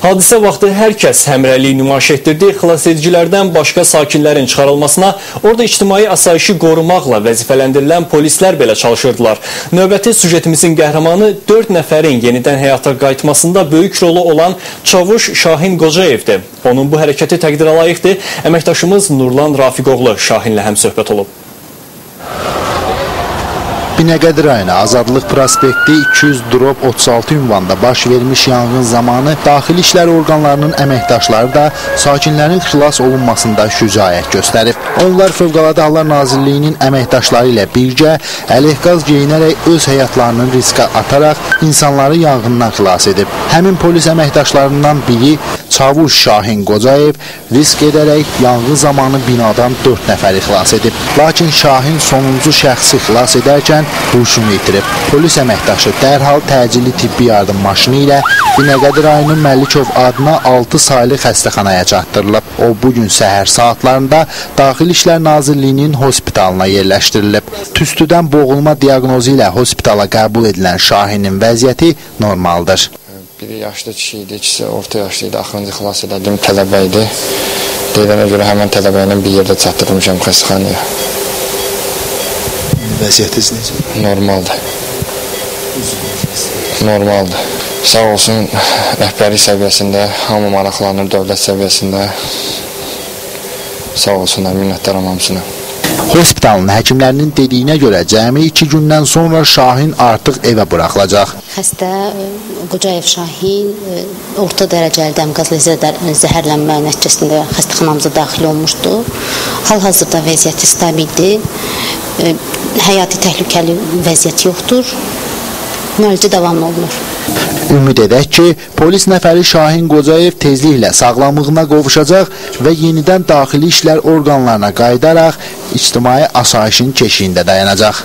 Hadisə vaxtı hər kəs həmrəylik nümayiş etdirdi, xilasedicilərdən başqa sakinlərin çıxarılmasına, orada ictimai asayişi qorumaqla vəzifələndirilən polislər belə çalışırdılar. Növbəti süjetimizin qəhrəmanı 4 nəfərin yenidən həyata qayıtmasında böyük rolu olan Çavuş Şahin Qocayevdir. Onun bu hərəkəti təqdirə layiqdir. Əməkdaşımız Nurlan Rafiqoğlu Şahinlə həmsöhbət olub. Binəqədi rayonu Azadlıq prospekti 200/36 ünvanda baş vermiş yanğın zamanı daxili işlər orqanlarının əməkdaşları da sakinlərin xilas olunmasında şücaət göstərib. Onlar Fövqəladə Hallar Nazirliyinin əməkdaşları ilə birgə əleyhqaz geyinərək öz həyatlarını riskə ataraq insanları yanğından xilas edib. Həmin polis əməkdaşlarından biri Çavuş Şahin Qocayev risk edərək yanğın zamanı binadan 4 nəfəri xilas edib. Lakin Şahin sonuncu şəxsi xilas edərkən huşunu itirib. Polis əməkdaşı dərhal təcili tibbi yardım maşını ilə Binəqədi rayonu Məlikov adına 6 saylı xəstəxanaya çatdırılıb. O, bugün səhər saatlarında Daxili İşlər Nazirliyinin hospitalına yerləşdirilib. Tüstüdən boğulma diaqnozu ilə hospitala qəbul edilən Şahinin vəziyyəti normaldır. Biri yaşlı kişi idi, ikisi orta yaşlı idi, axırıncı xilas edildim, tələbə idi. Deyilənə görə həmən tələbə ilə bir yerdə çatdırmışam xəstəxanaya. Vəziyyətiniz necə? Normaldır. Normaldır. Sağ olsun, rəhbərlik səviyyəsində, hamı maraqlanır, dövlət səviyyəsində. Sağ olsunlar, minnətdaram hamısına. Hospitalın həkimlərinin dediyinə görə cəmi 2 gündən sonra Şahin artıq evə buraxılacaq. Xəstə Qocayev Şahin orta dərəcəli dəmqazlı zəhərlənmə nəticəsində xəstəxanamıza daxil olmuşdu. Hal-hazırda vəziyyəti stabildir. Həyati təhlükəli vəziyyət yoxdur. Müalicə davamlı olunur. Ümid edək ki, polis nəfəri Şahin Qocayev tezliklə sağlamlığına qovuşacaq və yenidən daxili işlər orqanlarına qayıdaraq ictimai asayişin keşiyində dayanacaq.